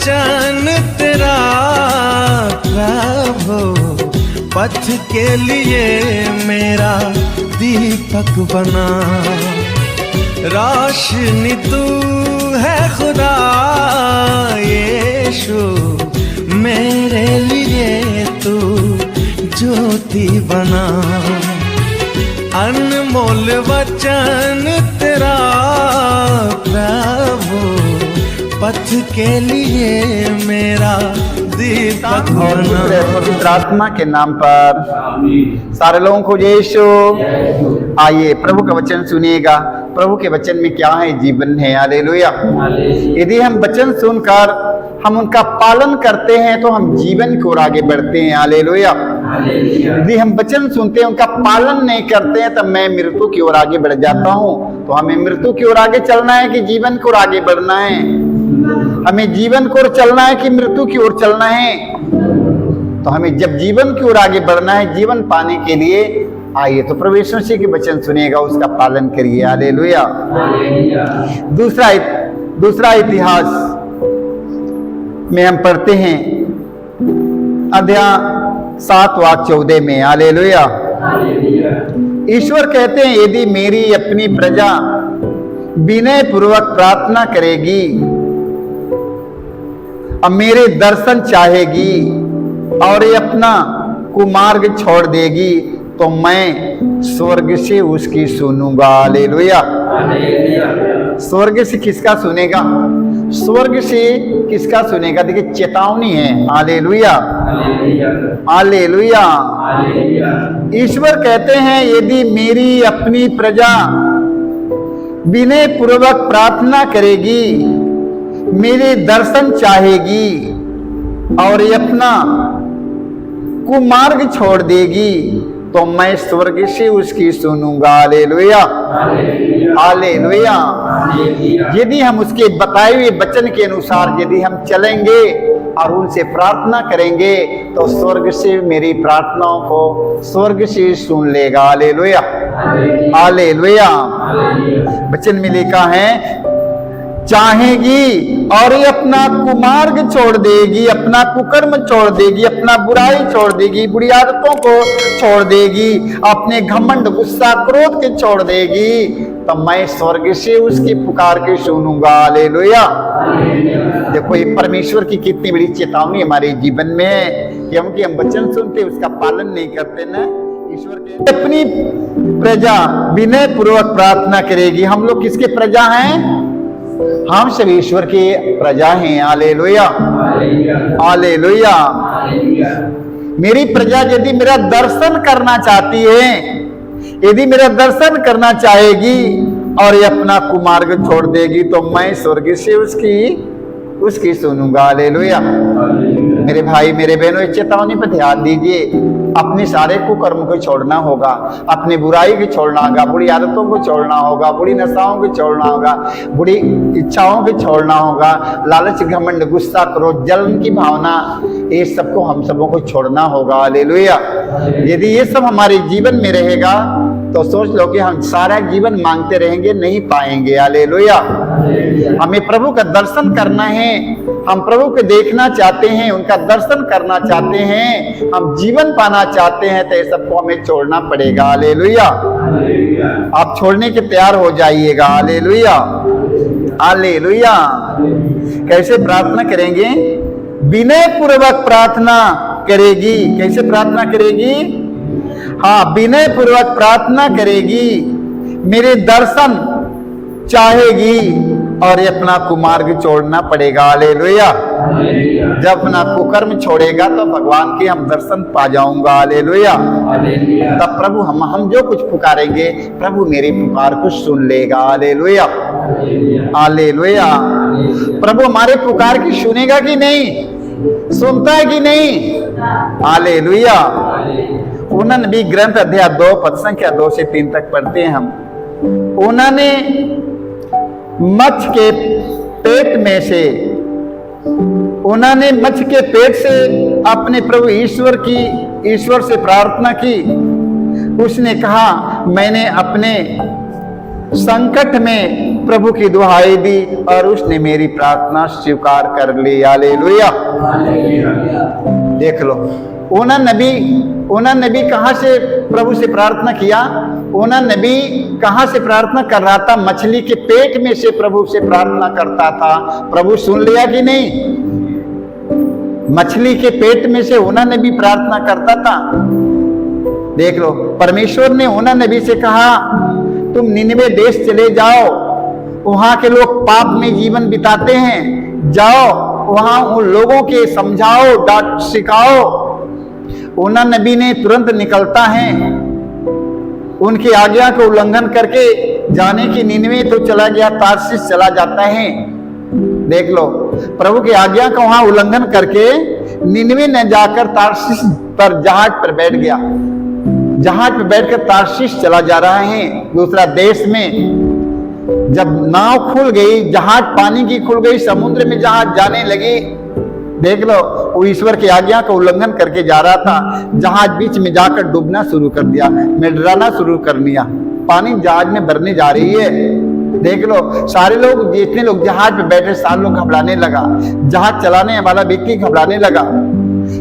वचन तेरा प्रभु, पथ के लिए मेरा दीपक बना। रोशनी तू है खुदा यीशु, मेरे लिए तू ज्योति बना। अनमोल वचन तेरा प्रभु, पथ के लिए मेरा दीपक बना। पवित्र आत्मा के नाम पर सारे लोगों को यीशु। आइए प्रभु का वचन सुनिएगा। प्रभु के वचन में क्या है? जीवन है। हालेलुया। यदि हम वचन सुनकर हम उनका पालन करते हैं तो हम जीवन की ओर आगे बढ़ते हैं। हालेलुया। यदि हम वचन सुनते हैं उनका पालन नहीं करते हैं तब मैं मृत्यु की ओर आगे बढ़ जाता हूँ। तो हमें मृत्यु की ओर आगे चलना है कि जीवन की ओर आगे बढ़ना है? हमें जीवन की ओर चलना है कि मृत्यु की ओर चलना है? तो हमें जब जीवन की ओर आगे बढ़ना है, जीवन पाने के लिए आइए तो प्रभु यीशु मसीह के वचन सुनिएगा, उसका पालन करिए। हालेलुया। दूसरा इतिहास में हम पढ़ते हैं अध्याय 7 वाक्य 14 में। हालेलुया। ईश्वर कहते हैं यदि मेरी अपनी प्रजा विनय पूर्वक प्रार्थना करेगी और मेरे दर्शन चाहेगी और ये अपना कुमार्ग छोड़ देगी तो मैं स्वर्ग से उसकी सुनूंगा। हालेलुया। स्वर्ग से किसका सुनेगा? स्वर्ग से किसका सुनेगा? देखिए चेतावनी है। हालेलुया। हालेलुया। ईश्वर कहते हैं यदि मेरी अपनी प्रजा विनय पूर्वक प्रार्थना करेगी, मेरे दर्शन चाहेगी और ये अपना कुमार्ग छोड़ देगी तो मैं स्वर्ग से उसकी सुनूंगा। हालेलुया। हालेलुया। यदि हम उसके बताए हुए वचन के अनुसार यदि हम चलेंगे और उनसे प्रार्थना करेंगे तो स्वर्ग से मेरी प्रार्थनाओं को स्वर्ग से सुन लेगा। हालेलुया। हालेलुया। वचन में लिखा है चाहेगी और ये अपना कुमार्ग छोड़ देगी, अपना कुकर्म छोड़ देगी, अपना बुराई छोड़ देगी, बुरी आदतों को छोड़ देगी, अपने घमंड गुस्सा क्रोध के छोड़ देगी तो मैं स्वर्ग से उसकी पुकार के सुनूंगा। हालेलुया। देखो ये परमेश्वर की कितनी बड़ी चेतावनी हमारे जीवन में है क्योंकि हम वचन सुनते उसका पालन नहीं करते ना। ईश्वर के अपनी प्रजा विनय पूर्वक प्रार्थना करेगी। हम लोग किसके प्रजा हैं? हम सब ईश्वर की प्रजा हैं। हालेलुया। हालेलुया। मेरी प्रजा यदि मेरा दर्शन करना चाहती है, यदि मेरा दर्शन करना चाहेगी और ये अपना कुमार्ग छोड़ देगी तो मैं स्वर्ग से उसकी सुनूंगा। हालेलुया। मेरे भाई मेरे बहनों इस चेतावनी पर ध्यान दीजिए। अपने सारे कुकर्म को छोड़ना होगा, अपनी बुराई को छोड़ना होगा, बुरी आदतों को छोड़ना होगा, बुरी नशाओं को छोड़ना होगा, बुरी इच्छाओं को छोड़ना होगा, लालच घमंड गुस्सा क्रोध जलन की भावना ये सबको हम सबों को छोड़ना होगा। हालेलुया। यदि ये सब हमारे जीवन में रहेगा तो सोच लो कि हम सारा जीवन मांगते रहेंगे, नहीं पाएंगे। हालेलुया। हमें प्रभु का दर्शन करना है, हम प्रभु को देखना चाहते हैं, उनका दर्शन करना चाहते हैं, हम जीवन पाना चाहते हैं तो ये सबको हमें छोड़ना पड़ेगा। हालेलुया। आप छोड़ने के तैयार हो जाइएगा। हालेलुया। हालेलुया। कैसे प्रार्थना करेंगे? विनय पूर्वक प्रार्थना करेगी। कैसे प्रार्थना करेगी? हाँ, विनय पूर्वक प्रार्थना करेगी, मेरे दर्शन चाहेगी और ये अपना कुमार्ग छोड़ना पड़ेगा। हालेलुया। जब अपना कुकर्म छोड़ेगा तो भगवान के हम दर्शन पा जाऊंगा। हालेलुया। तब प्रभु हम जो कुछ पुकारेंगे प्रभु मेरी पुकार को सुन लेगा। हालेलुया। हालेलुया। प्रभु हमारे पुकार की सुनेगा कि नहीं? सुनता है कि नहीं? हालेलुया। उन्होंने ग्रंथ अध्याय 2 पद संख्या 2 से 3 तक पढ़ते हैं हम। उन्होंने मच्छ के पेट में से उन्होंने मच्छ के पेट से अपने प्रभु ईश्वर से प्रार्थना की। उसने कहा मैंने अपने संकट में प्रभु की दुहाई दी और उसने मेरी प्रार्थना स्वीकार कर ली। हालेलुया। देख लो, ओना नबी कहां से प्रभु से प्रार्थना किया? ओना नबी कहां से प्रार्थना कर रहा था? मछली के पेट में से प्रभु से प्रार्थना करता था। प्रभु सुन लिया कि नहीं? मछली के पेट में से ओना नबी प्रार्थना करता था। देख लो, परमेश्वर ने ओना नबी से कहा तुम निनवे देश चले जाओ, वहां के लोग पाप में जीवन बिताते हैं, जाओ वहां उन लोगों के समझाओ, डांट सिखाओ। ओना नबी ने तुरंत निकलता है, उनकी आज्ञा को उल्लंघन करके जाने की निनवे तो चला गया, तारसीस चला जाता है। देख लो, प्रभु की आज्ञा का वहां उल्लंघन करके निनवे न जाकर तारसीस पर जहाज पर बैठ गया। जहाज पर बैठकर तारसीस चला जा रहा है दूसरा देश में। जब नाव खुल गई, जहाज पानी की खुल गई, समुद्र में जहाज जाने लगी। देख लो, वो ईश्वर की आज्ञा का उल्लंघन करके जा रहा था। जहाज बीच में जाकर डूबना शुरू कर दिया, मंडराना शुरू कर दिया। पानी जहाज में भरने जा रही है। देख लो, सारे लोग, जितने लोग जहाज पे बैठे, सारे लोग घबराने लगा। जहाज चलाने वाला व्यक्ति घबराने लगा।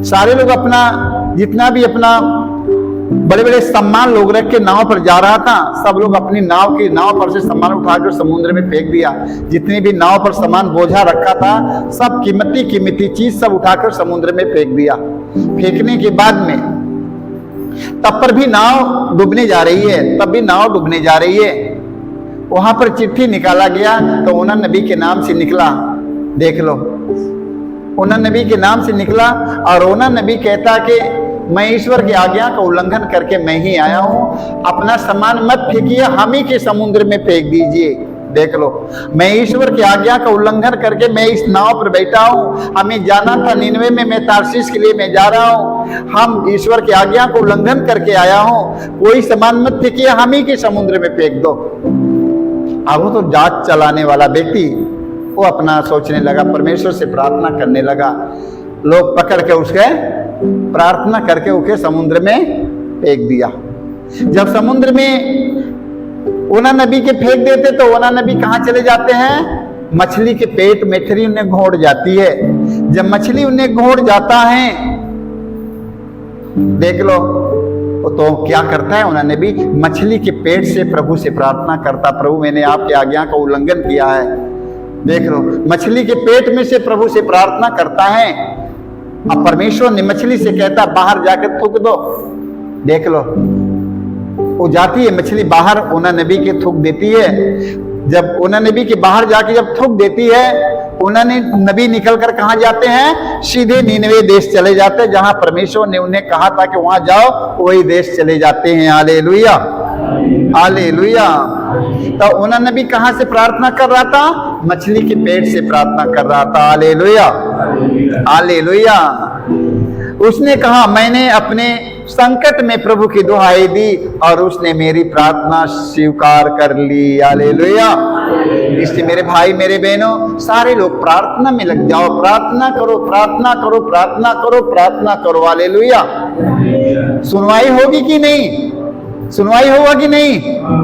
सारे लोग अपना जितना भी अपना बड़े बड़े सामान लोग रख के नाव पर जा रहा था, सब लोग अपनी नाव पर से सामान उठाकर समुद्र में फेंक दिया। जितने भी नाव पर सामान बोझा रखा था, सब कीमती चीज सब उठाकर समुद्र में फेंक दिया। फेंकने के बाद में तब पर भी नाव डूबने जा रही है। वहां पर चिट्ठी निकाला गया तो ओना नबी के नाम से निकला। देख लो, ओना नबी के नाम से निकला और ओना नबी कहता कि मैं ईश्वर की आज्ञा का उल्लंघन करके मैं ही आया हूं, अपना सामान मत फेंकिए, हम ही के समुद्र में फेंक दीजिए। देख लो, मैं ईश्वर की आज्ञा का उल्लंघन करके मैं इस नाव पर बैठा हूं। हमें जाना था निनवे में, मैं तारसीस के लिए मैं जा रहा हूं। हम ईश्वर की आज्ञा को उल्लंघन करके आया हूं, कोई सामान मत फेंकिए, हम ही के समुद्र में फेंक दो। अब वो तो जहाज चलाने वाला व्यक्ति वो अपना सोचने लगा, परमेश्वर से प्रार्थना करने लगा। लोग पकड़ के उसके प्रार्थना करके उसे समुद्र में फेंक दिया। जब समुद्र में ओना नबी के फेंक देते तो ओना नबी कहां चले जाते हैं? मछली के पेट में। मछली उन्हें घोड़ जाती है। जब मछली उन्हें घोड़ जाता है, देख लो, तो क्या करता है ओना नबी? मछली के पेट से प्रभु से प्रार्थना करता, प्रभु मैंने आपकी आज्ञा का उल्लंघन किया है। देख लो, मछली के पेट में से प्रभु से प्रार्थना करता है। अब परमेश्वर ने मछली से कहता बाहर जाकर थूक दो। देख लो, वो जाती है मछली बाहर, ओना नबी के थूक देती है। जब ओना नबी के बाहर जाके जब थूक देती है, ओना नबी निकलकर कहां जाते हैं? सीधे निनवे देश चले जाते हैं, जहां परमेश्वर ने उन्हें कहा था कि वहां जाओ, वही देश चले जाते हैं। Hallelujah, hallelujah. तो ओना नबी कहां से प्रार्थना कर रहा था? मछली के पेट से प्रार्थना कर रहा था। Hallelujah, hallelujah. उसने कहा मैंने अपने संकट में प्रभु की दुहाई दी और उसने मेरी प्रार्थना स्वीकार कर ली। हालेलुया। इसलिए मेरे भाई मेरे बहनों, सारे लोग प्रार्थना में लग जाओ। प्रार्थना करो, प्रार्थना करो, प्रार्थना करो, प्रार्थना करो। हालेलुया। सुनवाई होगी कि नहीं? सुनवाई होगा कि नहीं?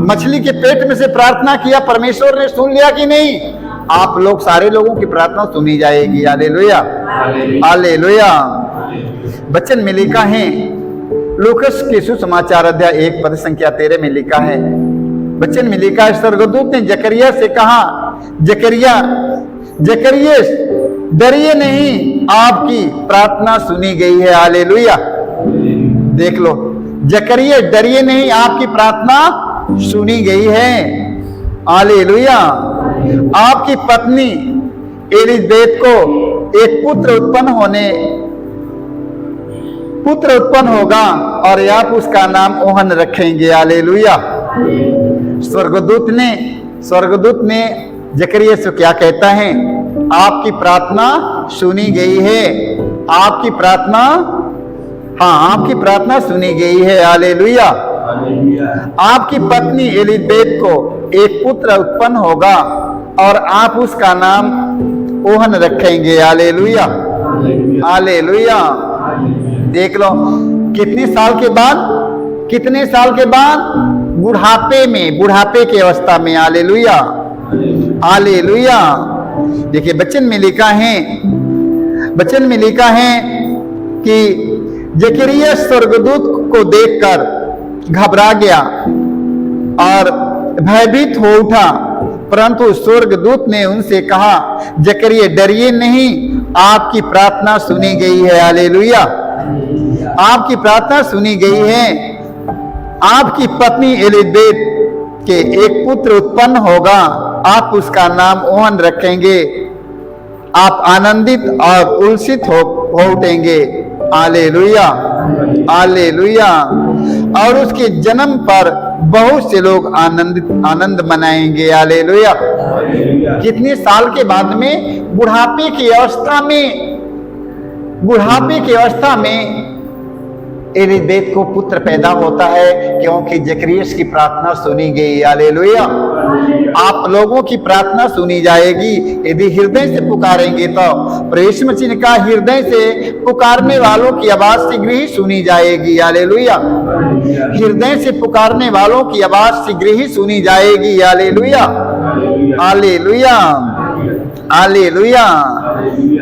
मछली के पेट में से प्रार्थना किया, परमेश्वर ने सुन लिया कि नहीं? आप लोग, सारे लोगों की प्रार्थना सुनी जाएगी। Hallelujah, hallelujah. वचन में लिखा है, लूकस के सुसमाचार अध्याय 1 पद संख्या 13 में लिखा है, वचन में लिखा है, स्वर्गदूत ने जकरिया से कहा, जकरिया डरिए नहीं, आपकी प्रार्थना सुनी गई है। हालेलुया। देख लो, जकरिया डरिए नहीं, आपकी प्रार्थना सुनी गई है। हालेलुया। आपकी पत्नी एलिजबेथ को एक पुत्र उत्पन्न होगा और आप उसका नाम ओहन रखेंगे। हालेलुया। स्वर्गदूत ने जकरिया से क्या कहता है? आपकी प्रार्थना सुनी गई है। आपकी प्रार्थना, हाँ, आपकी प्रार्थना सुनी गई है। हालेलुया। आपकी पत्नी एलिजबेथ को एक पुत्र उत्पन्न होगा और आप उसका नाम ओहन रखेंगे। Hallelujah, hallelujah. देख लो, कितने साल के बाद बुढ़ापे में, बुढ़ापे की अवस्था में। Hallelujah, hallelujah. देखिए वचन में लिखा है, वचन में लिखा है कि जकरिया स्वर्गदूत को देखकर घबरा गया और भयभीत हो उठा, परंतु स्वर्गदूत ने उनसे कहा, जकरिया डरिए नहीं, आपकी प्रार्थना सुनी गई है। हालेलुया, आपकी प्रार्थना सुनी गई है। आपकी पत्नी एलिजबेथ के एक पुत्र उत्पन्न होगा, आप उसका नाम ओहन रखेंगे। आप आनंदित और उल्सित हो उठेंगे। Hallelujah, hallelujah. और उसके जन्म पर बहुत से लोग आनंद मनाएंगे। हालेलुया। कितने साल के बाद में, बुढ़ापे की अवस्था में, बुढ़ापे की अवस्था में एलिजबेथ को पुत्र पैदा होता है, क्योंकि जकरिया की प्रार्थना सुनी गई। हालेलुया। आप लोगों की प्रार्थना सुनी जाएगी यदि हृदय से पुकारेंगे तो। प्रभु मसीह ने कहा, हृदय से पुकारने वालों की आवाज शीघ्र ही सुनी जाएगी। हालेलुया। हृदय से पुकारने वालों की आवाज शीघ्र ही सुनी जाएगी। Hallelujah, hallelujah, hallelujah.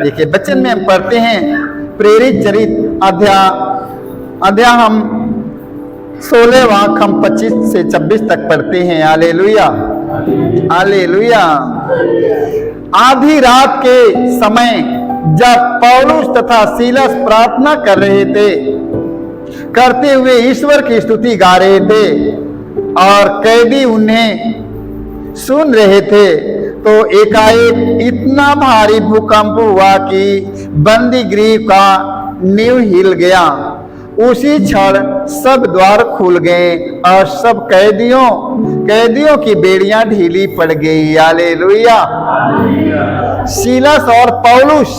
देखिए वचन में हम पढ़ते हैं, प्रेरित चरित अध्याय हम 16 वाक्य हम 25 से 26 तक पढ़ते हैं। Hallelujah, hallelujah. आधी रात के समय जब पौलुस तथा सीलस प्रार्थना कर रहे थे, करते हुए ईश्वर की स्तुति गा रहे थे और कैदी उन्हें सुन रहे थे, तो एकाएक इतना भारी भूकंप हुआ कि बंदी गृह का नींव हिल गया। उसी क्षण सब द्वार खुल गए और सब कैदियों की बेड़ियां ढीली पड़ गई। हालेलुया। सीलस और पौलुस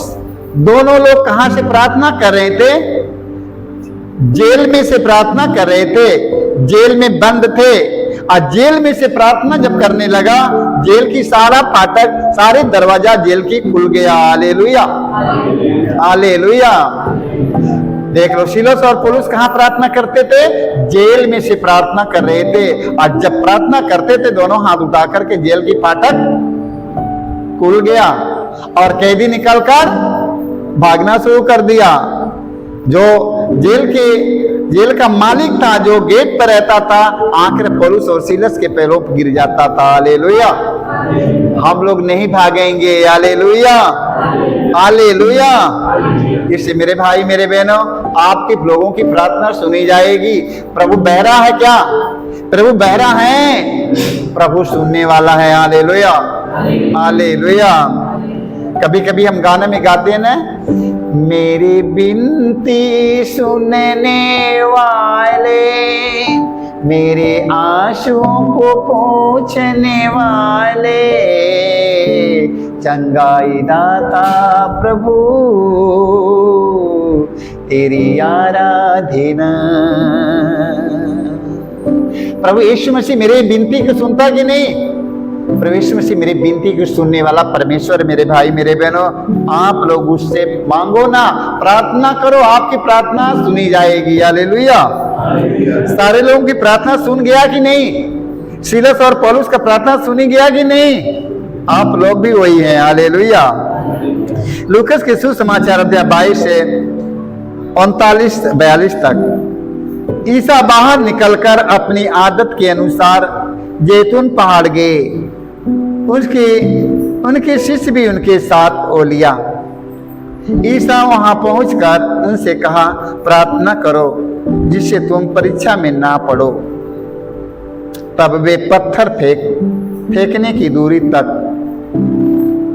दोनों लोग कहां से प्रार्थना कर रहे थे? जेल में से प्रार्थना कर रहे थे। जेल में बंद थे और जेल में से प्रार्थना जब करने लगा, जेल की सारा फाटक, सारे दरवाजा जेल की खुल गया। Hallelujah, hallelujah. देख लो, सीलस और पौलुस कहां प्रार्थना करते थे? जेल में से प्रार्थना कर रहे थे। और जब प्रार्थना करते थे, दोनों हाथ उठा करके जेल की फाटक खुल गया और कैदी निकलकर भागना शुरू कर दिया। जो जेल का मालिक था, जो गेट पर रहता था, आखिर पौलुस और सीलस के पैरों पर गिर जाता था। हालेलुया। हम लोग नहीं भागेंगे। Hallelujah, hallelujah. इससे मेरे भाई मेरे बहनों, आपके लोगों की प्रार्थना सुनी जाएगी। प्रभु बहरा है क्या? प्रभु बहरा है, प्रभु सुनने वाला है। Hallelujah, hallelujah. कभी कभी हम गाने में गाते हैं ना, मेरी बिनती सुनने वाले, मेरे आंसुओं को पोंछने वाले, चंगाई दाता प्रभु तेरी आराधना। प्रभु यीशु मसीह मेरे बिनती को सुनता कि नहीं? प्रभु यीशु मसीह मेरी बिनती को सुनने वाला परमेश्वर। मेरे भाई मेरे बहनों, आप लोग उससे मांगो ना, प्रार्थना करो, आपकी प्रार्थना सुनी जाएगी। हालेलुया। सारे लोगों की प्रार्थना सुन गया कि नहीं? सीलस और पौलुस का प्रार्थना सुनी गया कि नहीं? आप लोग भी वही हैं। हालेलुया। लूकस के सुसमाचार अध्याय 22 से 39-42 तक। ईसा बाहर निकलकर अपनी आदत के अनुसार जैतून पहाड़ गए। उनके शिष्य भी उनके साथ हो लिया। ईसा वहां पहुंचकर उनसे कहा, प्रार्थना करो जिससे तुम परीक्षा में ना पड़ो। तब वे पत्थर फेंकने की दूरी तक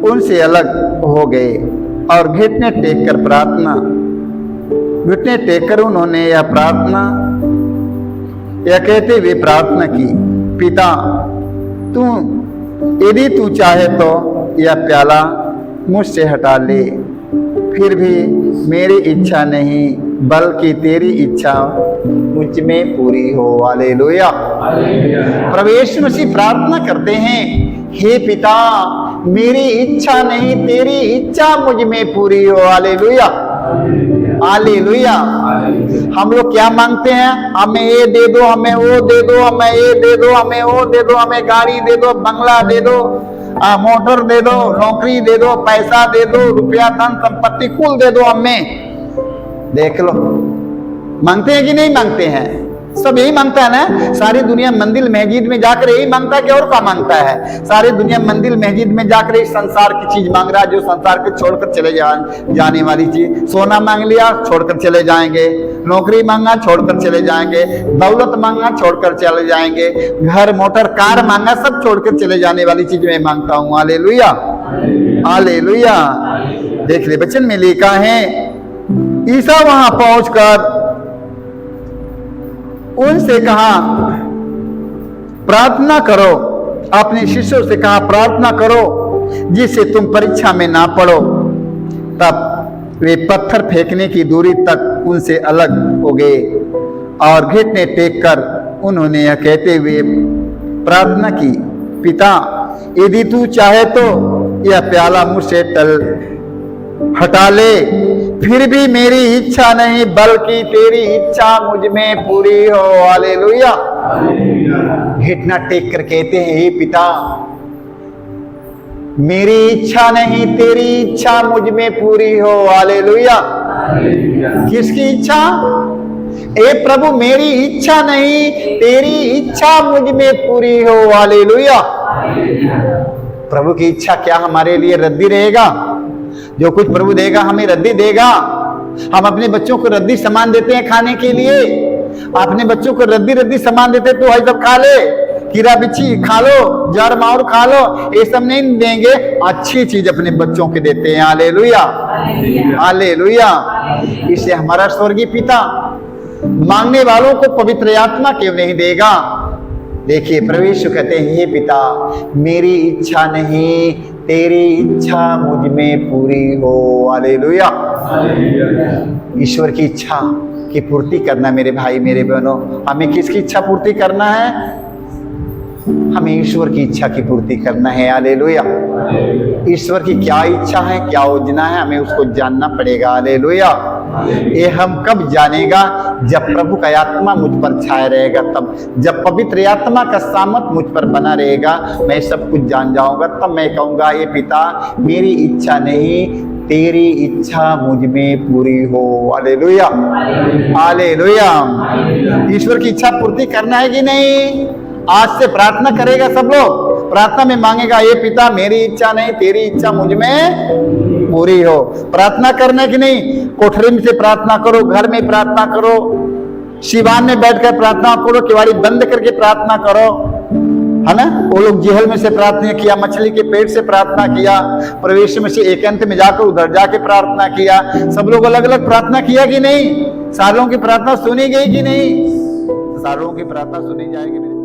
उनसे अलग हो गए और घुटने टेक कर उन्होंने यह कहते हुए प्रार्थना की, पिता यदि तू चाहे तो यह प्याला मुझसे हटा ले, फिर भी मेरी इच्छा नहीं बल्कि तेरी इच्छा मुझ में पूरी हो। हालेलुया। प्रभु यीशु मसीह प्रार्थना करते हैं, हे पिता मेरी इच्छा नहीं तेरी इच्छा मुझ में पूरी हो। Hallelujah, hallelujah. हम लोग क्या मांगते हैं? हमें ये दे दो, हमें वो दे दो, हमें ये दे दो, हमें वो दे दो, हमें गाड़ी दे दो, बंगला दे दो, मोटर दे दो, नौकरी दे दो, पैसा दे दो, रुपया धन संपत्ति कुल दे दो हमें। देख लो, मांगते हैं कि नहीं मांगते हैं? सब यही मांगता है ना। सारी दुनिया मंदिर मस्जिद में जाकर यही मांगता है कि और क्या मांगता है? सारी दुनिया मंदिर मस्जिद में जाकर इस संसार की चीज मांग रहा है, जो संसार को छोड़कर चले जाने वाली चीज। सोना मांग लिया, छोड़कर चले जाएंगे। नौकरी मांगा, छोड़कर चले जाएंगे। दौलत मांगा, छोड़कर चले जाएंगे। घर, मोटर, कार मांगा, सब छोड़कर चले जाने वाली चीज मैं मांगता हूँ। Hallelujah, hallelujah. देख ले, वचन में लिखा है, ईसा वहां पहुंचकर उनसे कहा प्रार्थना करो, अपने शिष्यों से कहा प्रार्थना करो जिससे तुम परीक्षा में ना पड़ो। तब वे पत्थर फेंकने की दूरी तक उनसे अलग हो गए और घुटने टेक कर उन्होंने यह कहते हुए प्रार्थना की, पिता यदि तू चाहे तो यह प्याला मुझसे हटा ले, फिर भी मेरी इच्छा नहीं बल्कि तेरी इच्छा मुझ में पूरी हो। हालेलुया। घुटना टेक कर कहते हैं, हे पिता मेरी इच्छा नहीं तेरी इच्छा मुझ में पूरी हो। हालेलुया। किसकी इच्छा? ए प्रभु मेरी इच्छा नहीं तेरी इच्छा मुझ में पूरी हो। हालेलुया। प्रभु की इच्छा क्या हमारे लिए रद्दी रहेगा? जो कुछ प्रभु देगा हमें रद्दी देगा। हम अपने बच्चों को रद्दी सामान देते हैं खाने के लिए, अपने बच्चों को रद्दी सामान देते तो सब खा ले, कीड़ा बिच्छी खा लो, जड़ माउर खा लो, ये सब नहीं देंगे। अच्छी चीज अपने बच्चों के देते हैं। Hallelujah, hallelujah. इसलिए हमारा स्वर्गीय पिता मांगने वालों को पवित्र आत्मा क्यों नहीं देगा? देखिए प्रभु यीशु कहते हैं, हे पिता मेरी इच्छा नहीं तेरी इच्छा मुझ में पूरी हो। हालेलुया। ईश्वर की इच्छा की पूर्ति करना मेरे भाई मेरे बहनों। हमें किसकी इच्छा पूर्ति करना है? हमें ईश्वर की इच्छा की पूर्ति करना है। हालेलुया। ईश्वर की क्या इच्छा है, क्या योजना है, हमें उसको जानना पड़ेगा। हालेलुया। ये हम कब जानेगा? जब प्रभु का आत्मा मुझ पर छाया रहेगा, तब जब पवित्र आत्मा का सामत मुझ पर बना रहेगा, मैं सब कुछ जान जाऊंगा। तब मैं कहूंगा, ये पिता मेरी इच्छा नहीं तेरी इच्छा मुझ में पूरी हो। Hallelujah, hallelujah. ईश्वर की इच्छा पूर्ति करना है कि नहीं? आज से प्रार्थना करेगा सब लोग, प्रार्थना में मांगेगा, ये पिता मेरी इच्छा नहीं तेरी इच्छा मुझ में पूरी हो। प्रार्थना करने की नहीं, कोठरी में से प्रार्थना करो, घर में प्रार्थना करो, शिवान में बैठकर प्रार्थना करो, किवाड़ी बंद करके प्रार्थना करो, है ना। वो लोग जेल में से प्रार्थना किया, मछली के पेट से प्रार्थना किया, प्रवेश में से एकांत में जाकर उधर जाके प्रार्थना किया। सब लोग अलग अलग प्रार्थना किया कि नहीं? सारों की प्रार्थना सुनी गई कि नहीं? सारों की प्रार्थना सुनी जाएगी।